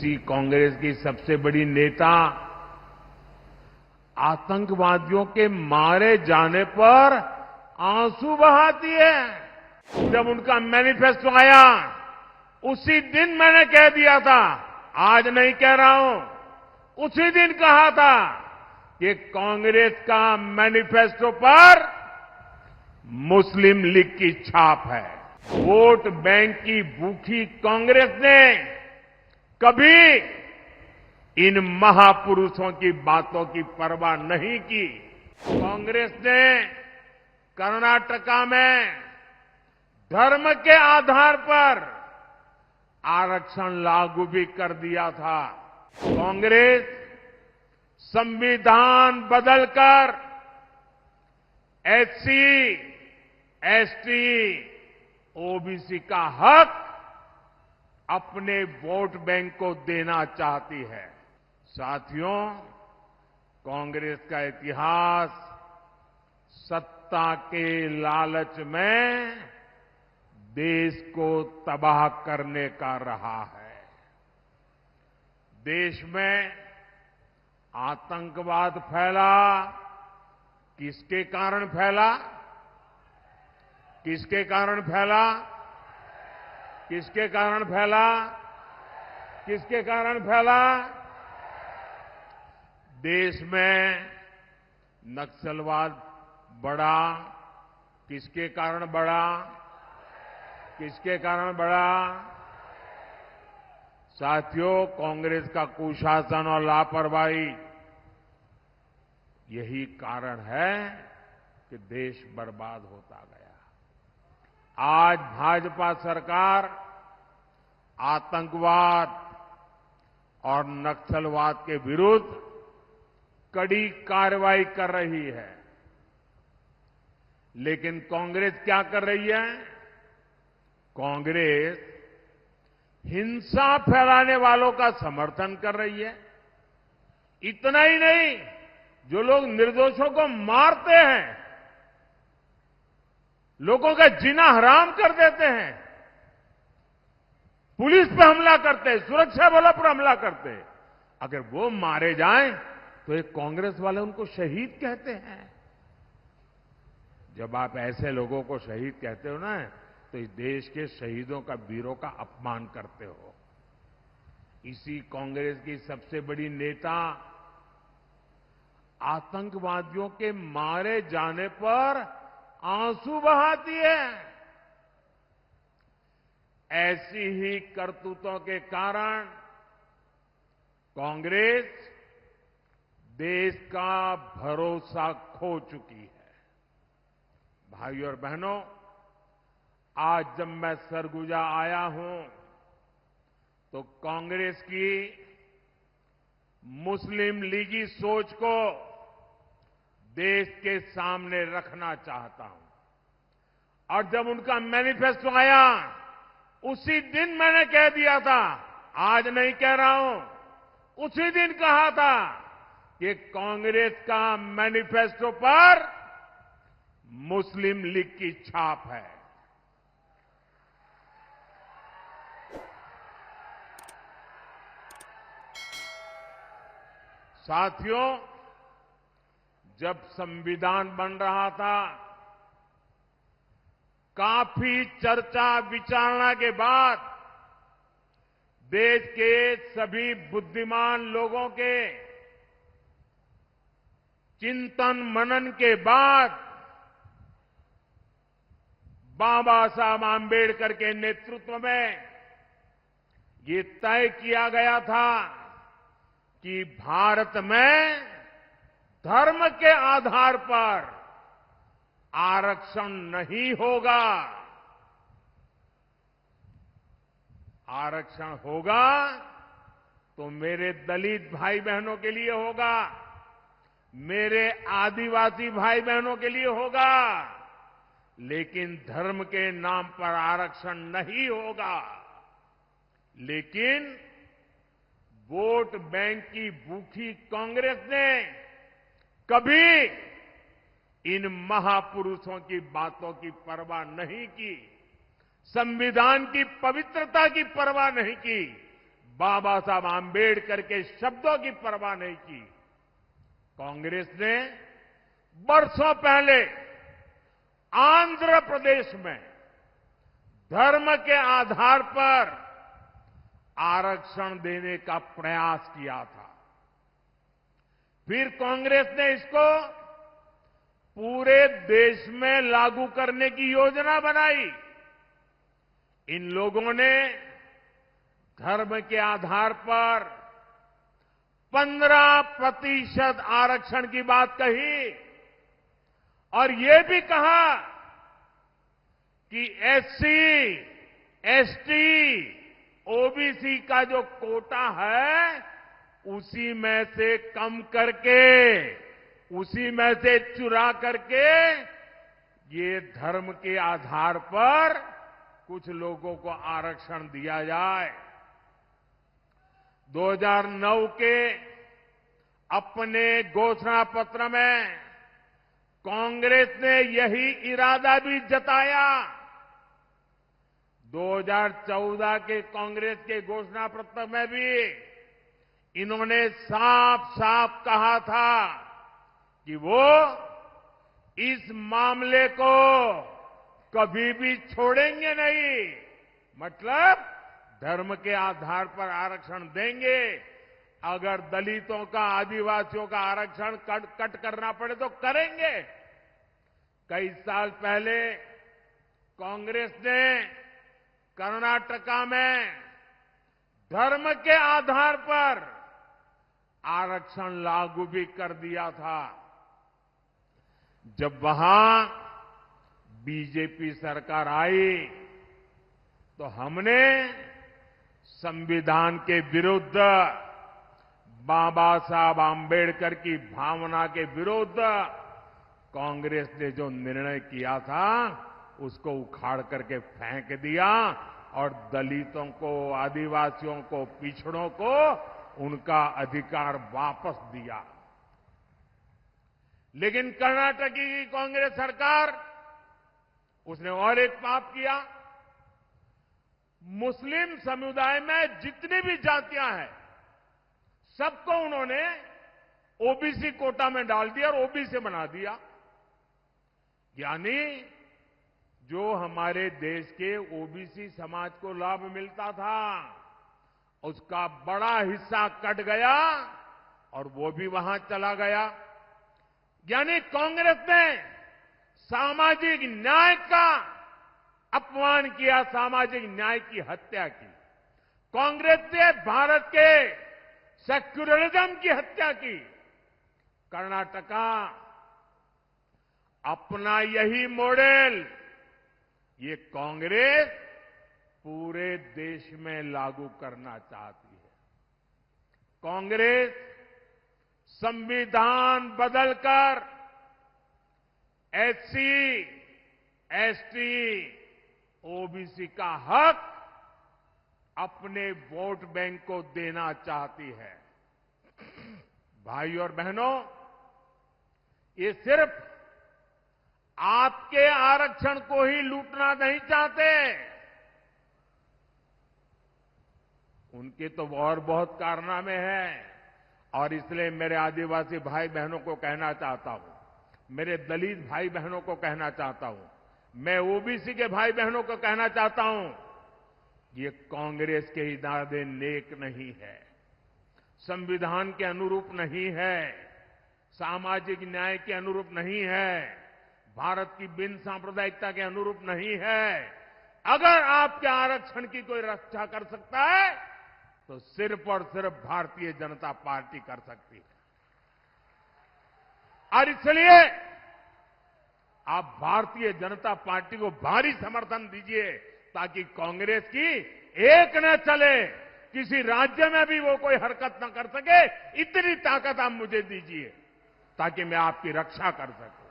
इसी कांग्रेस की सबसे बड़ी नेता आतंकवादियों के मारे जाने पर आंसू बहाती है। जब उनका मैनिफेस्टो आया उसी दिन मैंने कह दिया था, आज नहीं कह रहा हूं, उसी दिन कहा था कि कांग्रेस का मैनिफेस्टो पर मुस्लिम लीग की छाप है। वोट बैंक की भूखी कांग्रेस ने कभी इन महापुरुषों की बातों की परवाह नहीं की। कांग्रेस ने कर्नाटका में धर्म के आधार पर आरक्षण लागू भी कर दिया था। कांग्रेस संविधान बदलकर एससी, एसटी, ओबीसी का हक अपने वोट बैंक को देना चाहती है। साथियों, कांग्रेस का इतिहास सत्ता के लालच में देश को तबाह करने का रहा है। देश में आतंकवाद फैला, किसके कारण फैला? किसके कारण फैला? किसके कारण फैला? किसके कारण फैला? देश में नक्सलवाद बढ़ा, किसके कारण बढ़ा? किसके कारण बढ़ा? साथियों, कांग्रेस का कुशासन और लापरवाही यही कारण है कि देश बर्बाद होता गया। आज भाजपा सरकार आतंकवाद और नक्सलवाद के विरुद्ध कड़ी कार्रवाई कर रही है, लेकिन कांग्रेस क्या कर रही है? कांग्रेस हिंसा फैलाने वालों का समर्थन कर रही है। इतना ही नहीं, जो लोग निर्दोषों को मारते हैं, लोगों का जीना हराम कर देते हैं, पुलिस पर हमला करते हैं, सुरक्षा बलों पर हमला करते हैं, अगर वो मारे जाएं तो एक कांग्रेस वाले उनको शहीद कहते हैं। जब आप ऐसे लोगों को शहीद कहते हो ना, तो इस देश के शहीदों का, वीरों का अपमान करते हो। इसी कांग्रेस की सबसे बड़ी नेता आतंकवादियों के मारे जाने पर आंसू बहाती है। ऐसी ही करतूतों के कारण कांग्रेस देश का भरोसा खो चुकी है। भाइयों और बहनों, आज जब मैं सरगुजा आया हूं तो कांग्रेस की मुस्लिम लीगी सोच को देश के सामने रखना चाहता हूं। और जब उनका मैनिफेस्टो आया उसी दिन मैंने कह दिया था, आज नहीं कह रहा हूं, उसी दिन कहा था कि कांग्रेस का मैनिफेस्टो पर मुस्लिम लीग की छाप है। साथियों, जब संविधान बन रहा था, काफी चर्चा विचारणा के बाद देश के सभी बुद्धिमान लोगों के चिंतन मनन के बाद बाबा साहब आंबेडकर के नेतृत्व में ये तय किया गया था कि भारत में धर्म के आधार पर आरक्षण नहीं होगा। आरक्षण होगा तो मेरे दलित भाई बहनों के लिए होगा, मेरे आदिवासी भाई बहनों के लिए होगा, लेकिन धर्म के नाम पर आरक्षण नहीं होगा। लेकिन वोट बैंक की भूखी कांग्रेस ने कभी इन महापुरुषों की बातों की परवाह नहीं की, संविधान की पवित्रता की परवाह नहीं की। बाबा साहब आंबेडकर के शब्दों की परवाह नहीं की। कांग्रेस ने बरसों पहले आंध्र प्रदेश में धर्म के आधार पर आरक्षण देने का प्रयास किया था। फिर कांग्रेस ने इसको पूरे देश में लागू करने की योजना बनाई। इन लोगों ने धर्म के आधार पर 15% आरक्षण की बात कही और ये भी कहा कि एससी, एसटी, ओबीसी का जो कोटा है उसी में से कम करके, उसी में से चुरा करके ये धर्म के आधार पर कुछ लोगों को आरक्षण दिया जाए। 2009 के अपने घोषणा पत्र में कांग्रेस ने यही इरादा भी जताया। 2014 के कांग्रेस के घोषणा पत्र में भी इन्होंने साफ साफ कहा था कि वो इस मामले को कभी भी छोड़ेंगे नहीं। मतलब धर्म के आधार पर आरक्षण देंगे, अगर दलितों का, आदिवासियों का आरक्षण कट करना पड़े तो करेंगे। कई साल पहले कांग्रेस ने कर्नाटका में धर्म के आधार पर आरक्षण लागू भी कर दिया था। जब वहां बीजेपी सरकार आई तो हमने संविधान के विरुद्ध, बाबा साहब आंबेडकर की भावना के विरुद्ध कांग्रेस ने जो निर्णय किया था उसको उखाड़ करके फेंक दिया और दलितों को, आदिवासियों को, पिछड़ों को उनका अधिकार वापस दिया। लेकिन कर्नाटक की कांग्रेस सरकार, उसने और एक पाप किया। मुस्लिम समुदाय में जितनी भी जातियां हैं सबको उन्होंने ओबीसी कोटा में डाल दिया और ओबीसी बना दिया। यानी जो हमारे देश के ओबीसी समाज को लाभ मिलता था उसका बड़ा हिस्सा कट गया और वो भी वहां चला गया। यानी कांग्रेस ने सामाजिक न्याय का अपमान किया, सामाजिक न्याय की हत्या की। कांग्रेस ने भारत के सेक्युलरिज्म की हत्या की। कर्नाटका अपना यही मॉडल ये कांग्रेस पूरे देश में लागू करना चाहती है। कांग्रेस संविधान बदलकर एससी, एसटी, ओबीसी का हक अपने वोट बैंक को देना चाहती है। भाई और बहनों, ये सिर्फ आपके आरक्षण को ही लूटना नहीं चाहते, उनके तो और बहुत कारनामे हैं। और इसलिए मेरे आदिवासी भाई बहनों को कहना चाहता हूं, मेरे दलित भाई बहनों को कहना चाहता हूं, मैं ओबीसी के भाई बहनों को कहना चाहता हूं, ये कांग्रेस के इरादे नेक नहीं है, संविधान के अनुरूप नहीं है, सामाजिक न्याय के अनुरूप नहीं है, भारत की बिन सांप्रदायिकता के अनुरूप नहीं है। अगर आपके आरक्षण की कोई रक्षा कर सकता है तो सिर्फ और सिर्फ भारतीय जनता पार्टी कर सकती है। और इसलिए आप भारतीय जनता पार्टी को भारी समर्थन दीजिए ताकि कांग्रेस की एक न चले, किसी राज्य में भी वो कोई हरकत न कर सके, इतनी ताकत आप मुझे दीजिए ताकि मैं आपकी रक्षा कर सकूं।